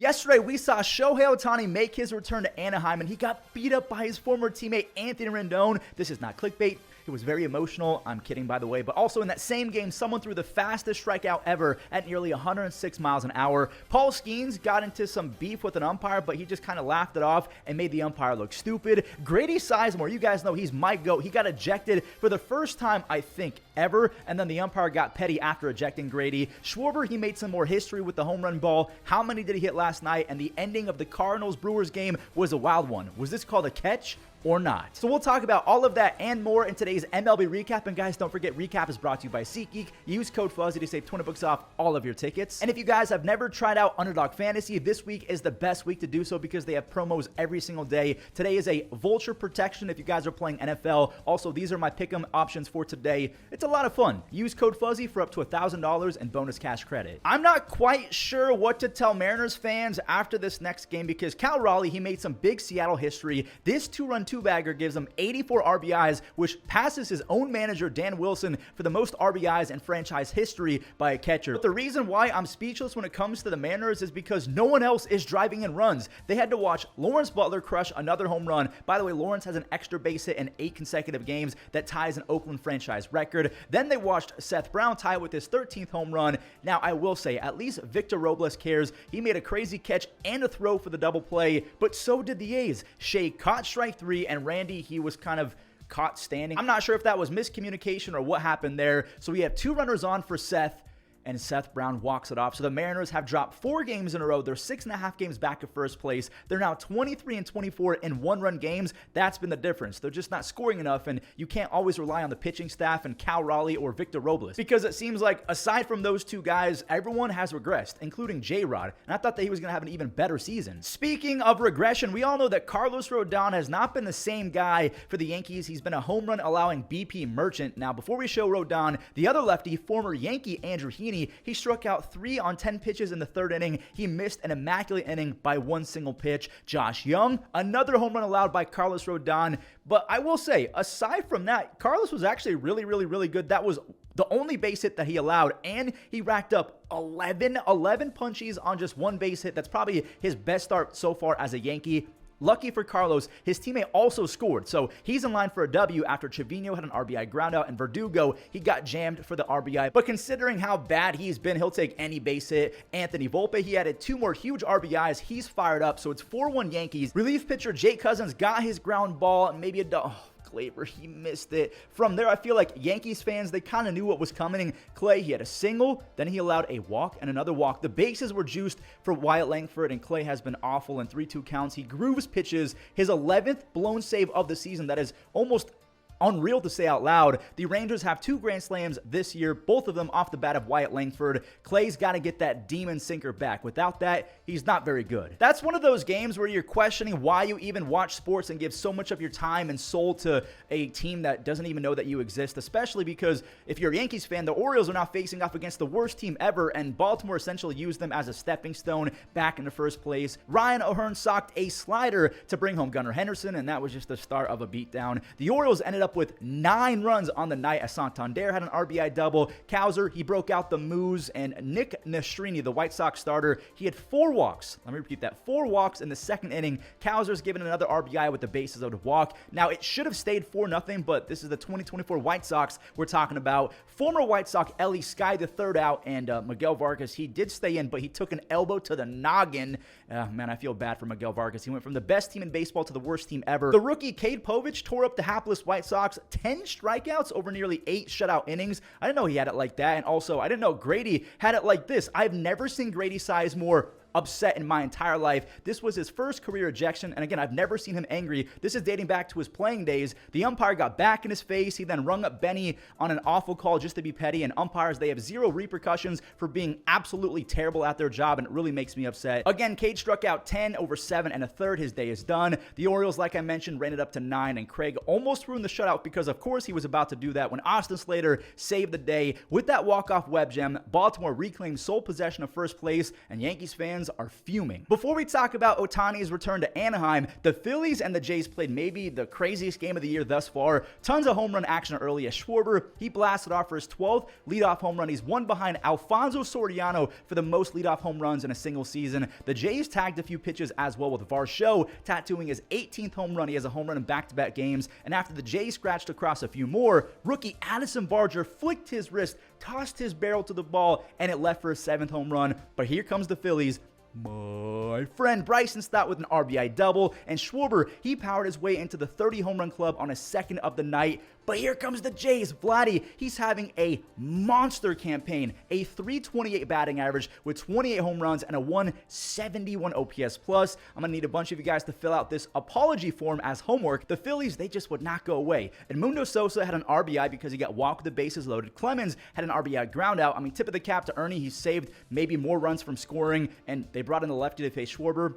Yesterday, we saw Shohei Ohtani make his return to Anaheim, and he got beat up by his former teammate Anthony Rendon. This is not clickbait. It was very emotional. I'm kidding, by the way. But also in that same game, someone threw the fastest strikeout ever at nearly 106 miles an hour. Paul Skenes got into some beef with an umpire, but he just kind of laughed it off and made the umpire look stupid. Grady Sizemore, you guys know he's my GOAT. He got ejected for the first time, I think, ever. And then the umpire got petty after ejecting Grady. Schwarber, he made some more history with the home run ball. How many did he hit last night? And the ending of the Cardinals-Brewers game was a wild one. Was this called a catch or not? So we'll talk about all of that and more in today's MLB Recap. And guys, don't forget, Recap is brought to you by SeatGeek. Use code Fuzzy to save 20 bucks off all of your tickets. And if you guys have never tried out Underdog Fantasy, this week is the best week to do so because they have promos every single day. Today is a vulture protection if you guys are playing NFL. Also, these are my pick'em options for today. It's a lot of fun. Use code Fuzzy for up to $1,000 and bonus cash credit. I'm not quite sure what to tell Mariners fans after this next game because Cal Raleigh, he made some big Seattle history. This two-run two-bagger gives him 84 RBIs, which passes his own manager, Dan Wilson, for the most RBIs in franchise history by a catcher. But the reason why I'm speechless when it comes to the Mariners is because no one else is driving in runs. They had to watch Lawrence Butler crush another home run. By the way, Lawrence has an extra base hit in 8 consecutive games that ties an Oakland franchise record. Then they watched Seth Brown tie with his 13th home run. Now, I will say, at least Victor Robles cares. He made a crazy catch and a throw for the double play, but so did the A's. Shea caught strike 3, and Randy, he was kind of caught standing. I'm not sure if that was miscommunication or what happened there. So we have 2 runners on for Seth, and Seth Brown walks it off. So the Mariners have dropped 4 games in a row. They're 6.5 games back of first place. They're now 23-24 in one-run games. That's been the difference. They're just not scoring enough, and you can't always rely on the pitching staff and Cal Raleigh or Victor Robles because it seems like aside from those 2 guys, everyone has regressed, including J-Rod, and I thought that he was going to have an even better season. Speaking of regression, we all know that Carlos Rodon has not been the same guy for the Yankees. He's been a home run allowing BP merchant. Now, before we show Rodon, the other lefty, former Yankee Andrew Heaney, he struck out 3 on 10 pitches in the 3rd inning. He missed an immaculate inning by 1 single pitch. Josh Young, another home run allowed by Carlos Rodon. But I will say, aside from that, Carlos was actually really good. That was the only base hit that he allowed, and he racked up 11 punchies on just 1 base hit. That's probably his best start so far as a Yankee. Lucky for Carlos, his teammate also scored, so he's in line for a W after Trevino had an RBI groundout, and Verdugo, he got jammed for the RBI. But considering how bad he's been, he'll take any base hit. Anthony Volpe, he added 2 more huge RBIs. He's fired up, so it's 4-1 Yankees. Relief pitcher Jake Cousins got his ground ball, and maybe a Glaber, he missed it. From there, I feel like Yankees fans, they kind of knew what was coming. Clay, he had a single, then he allowed a walk and another walk. The bases were juiced for Wyatt Langford, and Clay has been awful in 3-2 counts. He grooves pitches, his 11th blown save of the season. That is almost unreal to say out loud. The Rangers have 2 grand slams this year, both of them off the bat of Wyatt Langford. Clay's got to get that demon sinker back. Without that, he's not very good. That's one of those games where you're questioning why you even watch sports and give so much of your time and soul to a team that doesn't even know that you exist, especially because if you're a Yankees fan, the Orioles are now facing off against the worst team ever, and Baltimore essentially used them as a stepping stone back in the first place. Ryan O'Hearn socked a slider to bring home Gunnar Henderson, and that was just the start of a beatdown. The Orioles ended up with 9 runs on the night as Santander had an RBI double. Cowser, he broke out the moves, and Nick Nastrini, the White Sox starter, he had 4 walks. Let me repeat that. 4 walks in the 2nd inning. Cowser's given another RBI with the bases of the walk. Now, it should have stayed 4-0, but this is the 2024 White Sox we're talking about. Former White Sox Ellie skied the 3rd out, and Miguel Vargas, he did stay in, but he took an elbow to the noggin. Man, I feel bad for Miguel Vargas. He went from the best team in baseball to the worst team ever. The rookie Cade Povich tore up the hapless White Sox. 10 strikeouts over nearly 8 shutout innings. I didn't know he had it like that. And also, I didn't know Grady had it like this. I've never seen Grady Sizemore upset in my entire life. This was his first career ejection, and again, I've never seen him angry. This is dating back to his playing days. The umpire got back in his face. He then rung up Benny on an awful call just to be petty, and umpires, they have 0 repercussions for being absolutely terrible at their job, and it really makes me upset. Again, Cade struck out 10 over 7 1/3. His day is done. The Orioles, like I mentioned, ran it up to 9, and Craig almost ruined the shutout because, of course, he was about to do that when Austin Slater saved the day. With that walk-off web gem, Baltimore reclaimed sole possession of first place, and Yankees fans, fans are fuming. Before we talk about Ohtani's return to Anaheim, the Phillies and the Jays played maybe the craziest game of the year thus far. Tons of home run action early as Schwarber, he blasted off for his 12th leadoff home run. He's one behind Alfonso Soriano for the most leadoff home runs in a single season. The Jays tagged a few pitches as well, with Varsho tattooing his 18th home run. He has a home run in back-to-back games, and after the Jays scratched across a few more, rookie Addison Barger flicked his wrist, tossed his barrel to the ball, and it left for a 7th home run. But here comes the Phillies. My friend Bryson Stott with an RBI double, and Schwarber, he powered his way into the 30 home run club on his second of the night. But here comes the Jays. Vladdy, he's having a monster campaign, a .328 batting average with 28 home runs and a 171 OPS plus. I'm going to need a bunch of you guys to fill out this apology form as homework. The Phillies, they just would not go away. Edmundo Sosa had an RBI because he got walked with the bases loaded. Clemens had an RBI ground out. I mean, tip of the cap to Ernie. He saved maybe more runs from scoring, and they brought in the lefty to face Schwarber.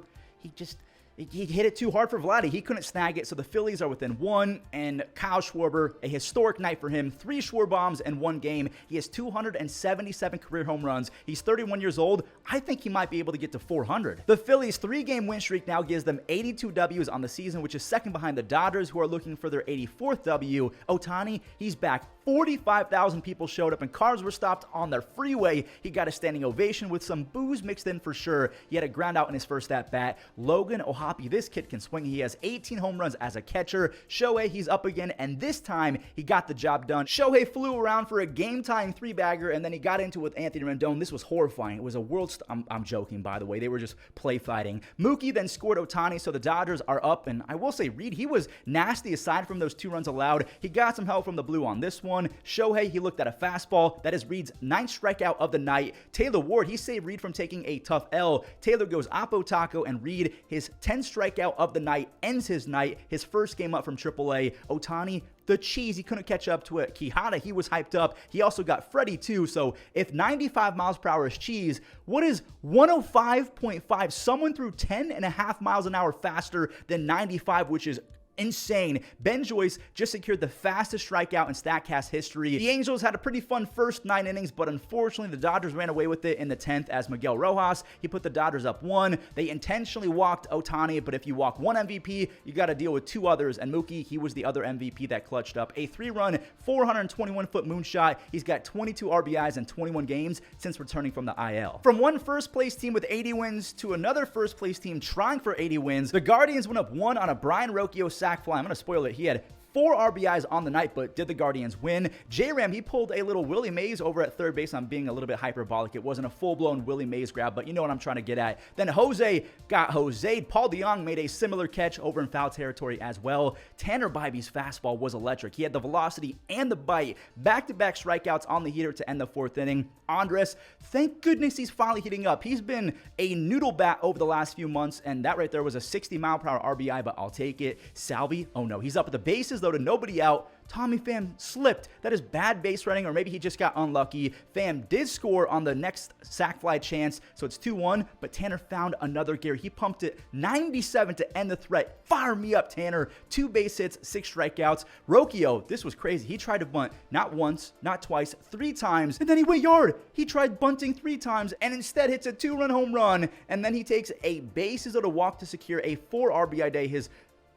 He hit it too hard for Vladdy. He couldn't snag it, so the Phillies are within 1, and Kyle Schwarber, a historic night for him. 3 Schwarber bombs in 1 game. He has 277 career home runs. He's 31 years old. I think he might be able to get to 400. The Phillies' 3-game win streak now gives them 82 Ws on the season, which is second behind the Dodgers, who are looking for their 84th W. Ohtani, he's back. 45,000 people showed up, and cars were stopped on their freeway. He got a standing ovation with some boos mixed in for sure. He had a ground out in his first at-bat. Logan O'Hoppe, this kid can swing. He has 18 home runs as a catcher. Shohei, he's up again, and this time he got the job done. Shohei flew around for a game-tying 3-bagger, and then he got into it with Anthony Rendon. This was horrifying. It was a world I'm joking, by the way. They were just play fighting. Mookie then scored Ohtani, so the Dodgers are up, and I will say Reed, he was nasty aside from those 2 runs allowed. He got some help from the blue on this one. Shohei, he looked at a fastball. That is Reed's 9th strikeout of the night. Taylor Ward, he saved Reed from taking a tough L. Taylor goes Oppo Taco, and Reed, his 10th strikeout of the night, ends his night. His first game up from AAA. Ohtani, the cheese, he couldn't catch up to it. Quijada, he was hyped up. He also got Freddie too. So if 95 miles per hour is cheese, what is 105.5? Someone threw 10.5 miles an hour faster than 95, which is insane. Ben Joyce just secured the fastest strikeout in StatCast history. The Angels had a pretty fun first 9 innings, but unfortunately the Dodgers ran away with it in the 10th as Miguel Rojas, he put the Dodgers up 1. They intentionally walked Ohtani, but if you walk 1 MVP, you got to deal with 2 others, and Mookie, he was the other MVP that clutched up a 3-run, 421-foot moonshot. He's got 22 RBIs in 21 games since returning from the IL. From one first-place team with 80 wins to another first-place team trying for 80 wins, the Guardians went up 1 on a Brian Rocchio sac fly. I'm going to spoil it. He had 4 RBIs on the night, but did the Guardians win? J-Ram, he pulled a little Willie Mays over at third base. I'm being a little bit hyperbolic. It wasn't a full-blown Willie Mays grab, but you know what I'm trying to get at. Then Jose got Jose'd. Paul DeYoung made a similar catch over in foul territory as well. Tanner Bybee's fastball was electric. He had the velocity and the bite. Back-to-back strikeouts on the heater to end the 4th inning. Andres, thank goodness he's finally heating up. He's been a noodle bat over the last few months, and that right there was a 60-mile-per-hour RBI, but I'll take it. Salvi, oh no, he's up at the bases, though, to nobody out. Tommy Pham slipped. That is bad base running, or maybe he just got unlucky. Pham did score on the next sac fly chance, so it's 2-1, but Tanner found another gear. He pumped it 97 to end the threat. Fire me up, Tanner. 2 base hits, 6 strikeouts. Rocchio, this was crazy. He tried to bunt not once, not twice, 3 times, and then he went yard. He tried bunting 3 times and instead hits a 2-run home run, and then he takes a bases loaded walk to secure a 4 RBI day, his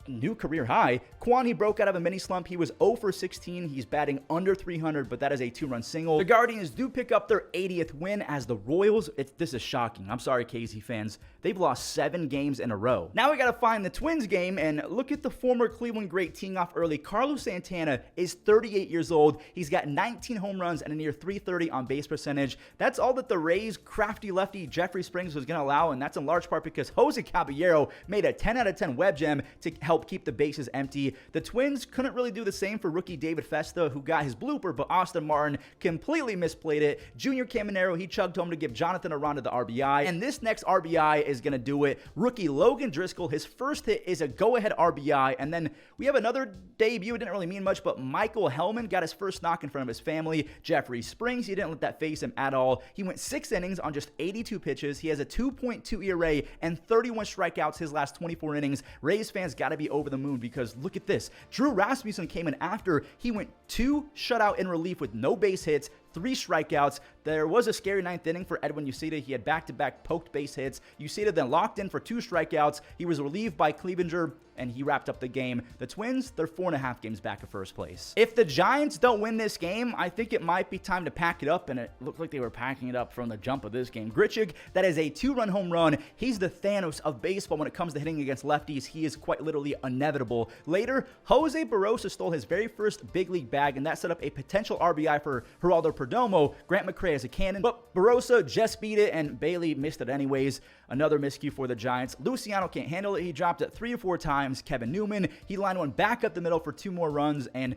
new career high. Quan, he broke out of a mini slump. He was 0 for 16. He's batting under 300, but that is a 2-run single. The Guardians do pick up their 80th win as the Royals. This is shocking. I'm sorry, KZ fans. They've lost 7 games in a row. Now we got to find the Twins game, and look at the former Cleveland great teeing off early. Carlos Santana is 38 years old. He's got 19 home runs and a near .330 on base percentage. That's all that the Rays' crafty lefty Jeffrey Springs was going to allow, and that's in large part because Jose Caballero made a 10 out of 10 web gem to help keep the bases empty. The Twins couldn't really do the same for rookie David Festa, who got his blooper, but Austin Martin completely misplayed it. Junior Caminero, he chugged home to give Jonathan Aranda the RBI, and this next RBI is going to do it. Rookie Logan Driscoll, his first hit is a go-ahead RBI, and then we have another debut. It didn't really mean much, but Michael Hellman got his first knock in front of his family. Jeffrey Springs, he didn't let that face him at all. He went 6 innings on just 82 pitches. He has a 2.2 ERA and 31 strikeouts his last 24 innings. Rays fans got to be over the moon because look at this. Drew Rasmussen came in after. He went 2 shutout in relief with no base hits, 3 strikeouts. There was a scary 9th inning for Edwin Uceda. He had back-to-back poked base hits. Uceda then locked in for 2 strikeouts. He was relieved by Clevenger, and he wrapped up the game. The Twins, they're 4.5 games back of first place. If the Giants don't win this game, I think it might be time to pack it up, and it looked like they were packing it up from the jump of this game. Grichuk, that is a 2-run home run. He's the Thanos of baseball when it comes to hitting against lefties. He is quite literally inevitable. Later, Jose Barrosa stole his very first big league bag, and that set up a potential RBI for Geraldo Perdomo. Grant McCray has a cannon, but Barrosa just beat it, and Bailey missed it anyways. Another miscue for the Giants. Luciano can't handle it. He dropped it 3 or 4 times. Kevin Newman, he lined one back up the middle for 2 more runs, and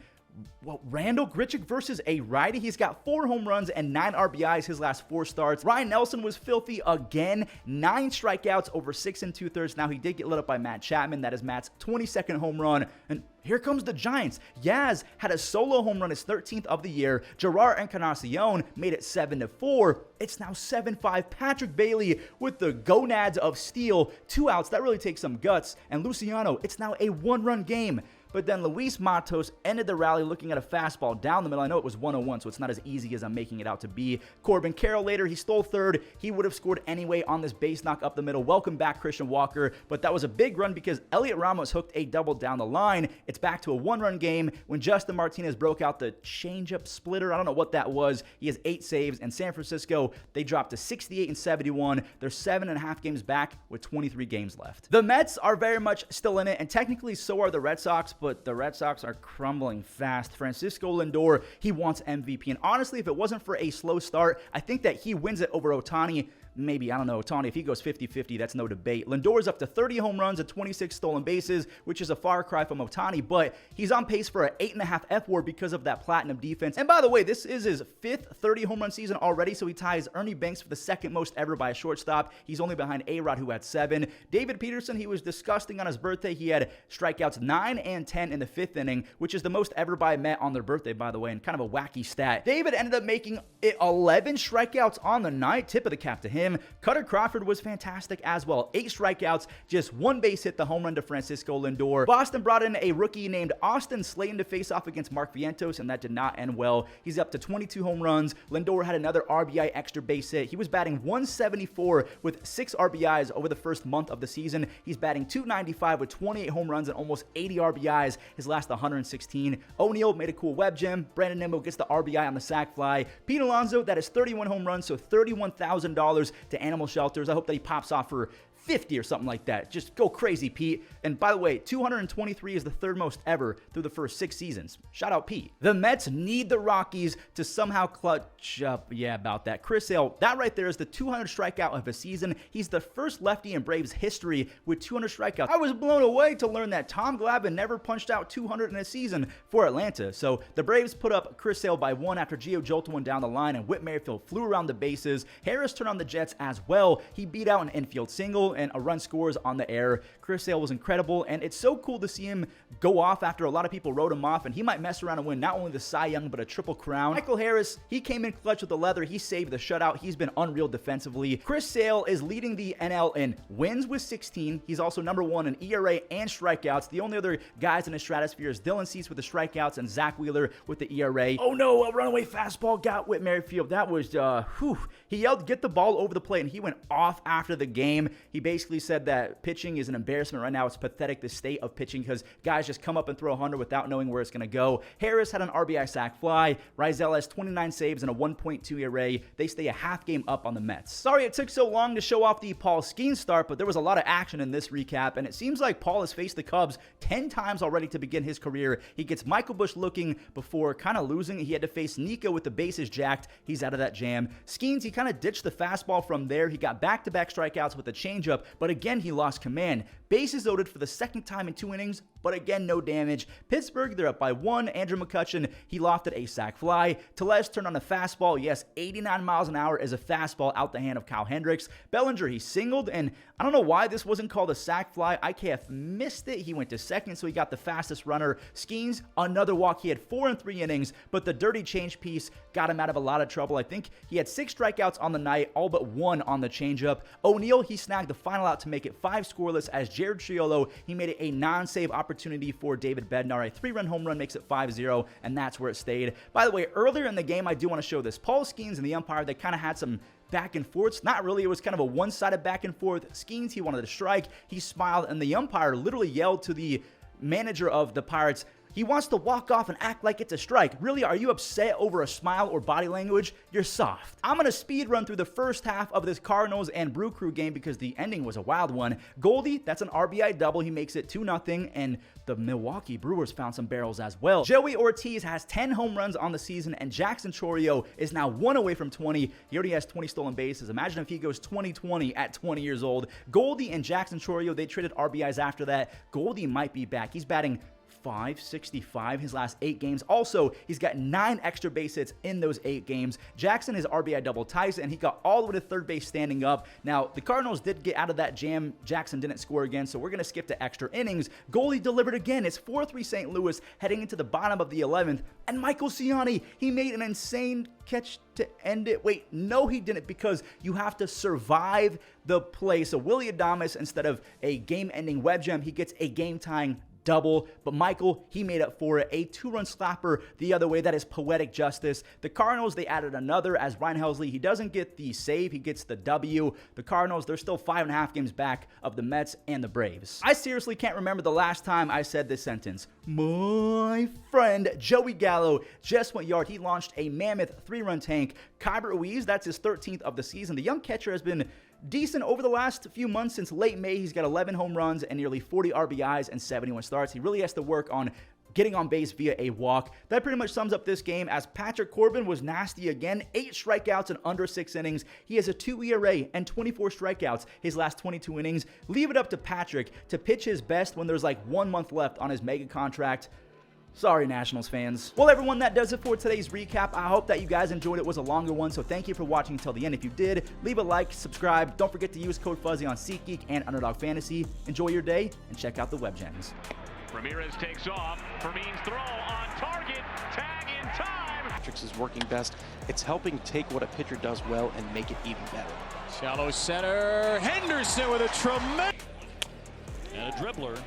Randall Grichuk versus a righty. He's got 4 home runs and 9 RBIs his last 4 starts. Ryan Nelson was filthy again. 9 strikeouts over 6 2/3. Now, he did get lit up by Matt Chapman. That is Matt's 22nd home run. And here comes the Giants. Yaz had a solo home run, his 13th of the year. Gerard Encarnacion made it 7-4. It's now 7-5. Patrick Bailey with the gonads of steel. 2 outs. That really takes some guts. And Luciano, it's now a 1-run game. But then Luis Matos ended the rally looking at a fastball down the middle. I know it was 101, so it's not as easy as I'm making it out to be. Corbin Carroll later, he stole third. He would have scored anyway on this base knock up the middle. Welcome back, Christian Walker. But that was a big run because Elliot Ramos hooked a double down the line. It's back to a 1-run game when Justin Martinez broke out the changeup splitter. I don't know what that was. He has 8 saves. And San Francisco, they dropped to 68 and 71. They're 7.5 games back with 23 games left. The Mets are very much still in it, and technically so are the Red Sox, but the Red Sox are crumbling fast. Francisco Lindor, he wants MVP. And honestly, if it wasn't for a slow start, I think that he wins it over Ohtani. Maybe, I don't know, Ohtani, if he goes 50-50, that's no debate. Lindor is up to 30 home runs and 26 stolen bases, which is a far cry from Ohtani, but he's on pace for an 8.5 F-WAR because of that platinum defense. And by the way, this is his 5th 30 home run season already, so he ties Ernie Banks for the 2nd most ever by a shortstop. He's only behind A-Rod, who had 7. David Peterson, he was disgusting on his birthday. He had strikeouts 9 and 10 in the 5th inning, which is the most ever by a Met on their birthday, by the way, and kind of a wacky stat. David ended up making it 11 strikeouts on the night. Tip of the cap to him. Cutter Crawford was fantastic as well. 8 strikeouts, just 1 base hit, the home run to Francisco Lindor. Boston brought in a rookie named Austin Slayton to face off against Mark Vientos, and that did not end well. He's up to 22 home runs. Lindor had another RBI extra base hit. He was batting 174 with 6 RBIs over the first month of the season. He's batting 295 with 28 home runs and almost 80 RBIs his last 116. O'Neal made a cool web gem. Brandon Nimmo gets the RBI on the sac fly. Pete Alonso, that is 31 home runs, so $31,000 to animal shelters. I hope that he pops off for 50 or something like that. Just go crazy, Pete. And by the way, 223 is the 3rd most ever through the first 6 seasons. Shout out, Pete. The Mets need the Rockies to somehow clutch up. Yeah, about that. Chris Sale, that right there is the 200 strikeout of a season. He's the first lefty in Braves history with 200 strikeouts. I was blown away to learn that Tom Glavine never punched out 200 in a season for Atlanta. So the Braves put up Chris Sale by 1 after Gio jolted one down the line, and Whit Merrifield flew around the bases. Harris turned on the Jets as well. He beat out an infield single, and a run scores on the air. Chris Sale was incredible, and it's so cool to see him go off after a lot of people wrote him off, and he might mess around and win not only the Cy Young, but a triple crown. Michael Harris, he came in clutch with the leather. He saved the shutout. He's been unreal defensively. Chris Sale is leading the NL in wins with 16. He's also number 1 in ERA and strikeouts. The only other guys in the stratosphere is Dylan Cease with the strikeouts and Zach Wheeler with the ERA. Oh no, a runaway fastball got Whit Merrifield. That was, he yelled, "Get the ball over the plate," and he went off after the game. He basically said that pitching is an embarrassment right now. It's pathetic, the state of pitching, because guys just come up and throw 100 without knowing where it's going to go. Harris had an RBI sac fly. Rizal has 29 saves and a 1.2 ERA. They stay a half game up on the Mets. Sorry it took so long to show off the Paul Skenes start, but there was a lot of action in this recap, and it seems like Paul has faced the Cubs 10 times already to begin his career. He gets Michael Busch looking before kind of losing. He had to face Nico with the bases jacked. He's out of that jam. Skenes, he kind of ditched the fastball from there. He got back-to-back strikeouts with a changeup, but again, he lost command. Bases loaded for the 2nd time in 2 innings, but again, no damage. Pittsburgh, they're up by 1. Andrew McCutchen, he lofted a sac fly. Tellez turned on a fastball. Yes, 89 miles an hour is a fastball out the hand of Kyle Hendricks. Bellinger, he singled, and I don't know why this wasn't called a sac fly. IKF missed it. He went to 2nd, so he got the fastest runner. Skenes, another walk. He had 4 in 3 innings, but the dirty change piece got him out of a lot of trouble. I think he had 6 strikeouts on the night, all but 1 on the changeup. O'Neal, he snagged the final out to make it 5 scoreless as Jared Triolo, he made it a non-save opportunity opportunity for David Bednar. A 3-run home run makes it 5-0, and that's where it stayed. By the way, earlier in the game, I do want to show this. Paul Skenes and the umpire, they kind of had some back and forths. Not really. It was kind of a one-sided back and forth. Skenes, he wanted to strike. He smiled, and the umpire literally yelled to the manager of the Pirates, he wants to walk off and act like it's a strike. Really, are you upset over a smile or body language? You're soft. I'm going to speed run through the first half of this Cardinals and Brew Crew game because the ending was a wild one. Goldie, that's an RBI double. He makes it 2-0, and the Milwaukee Brewers found some barrels as well. Joey Ortiz has 10 home runs on the season, and Jackson Chourio is now 1 away from 20. He already has 20 stolen bases. Imagine if he goes 20-20 at 20 years old. Goldie and Jackson Chourio, they traded RBIs after that. Goldie might be back. He's batting .565 his last 8 games. Also, he's got 9 extra base hits in those 8 games. Jackson is RBI double Tyson, and he got all the way to third base standing up. Now, the Cardinals did get out of that jam. Jackson didn't score again, so we're going to skip to extra innings. Goldie delivered again. It's 4-3 St. Louis heading into the bottom of the 11th, and Michael Ciani, he made an insane catch to end it. Wait, no, he didn't, because you have to survive the play. So Willy Adames, instead of a game-ending web gem, he gets a game-tying double, but Michael, he made up for it. A 2-run slapper the other way. That is poetic justice. The Cardinals, they added another as Ryan Helsley. He doesn't get the save. He gets the W. The Cardinals, they're still 5.5 games back of the Mets and the Braves. I seriously can't remember the last time I said this sentence. My friend Joey Gallo just went yard. He launched a mammoth 3-run tank. Kyber Ruiz, that's his 13th of the season. The young catcher has been decent over the last few months. Since late May, he's got 11 home runs and nearly 40 RBIs and 71 starts. He really has to work on getting on base via a walk. That pretty much sums up this game, as Patrick Corbin was nasty again. 8 strikeouts in under 6 innings. He has a 2 ERA and 24 strikeouts his last 22 innings. Leave it up to Patrick to pitch his best when there's like 1 month left on his mega contract. Sorry, Nationals fans. Well, everyone, that does it for today's recap. I hope that you guys enjoyed it. It was a longer one, so thank you for watching until the end. If you did, leave a like, subscribe. Don't forget to use code Fuzzy on SeatGeek and Underdog Fantasy. Enjoy your day, and check out the web gems. Ramirez takes off. Fermin's throw on target. Tag in time. Matrix is working best. It's helping take what a pitcher does well and make it even better. Shallow center. Henderson with a tremendous And a dribbler.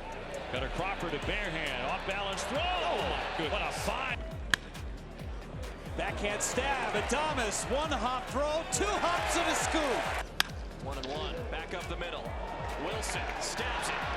Got a Crawford to bare hand. Off balance throw. Oh, what a find. backhand stab. Adames, 1 hop throw, 2 hops and a scoop. 1-1. Back up the middle. Wilson stabs it.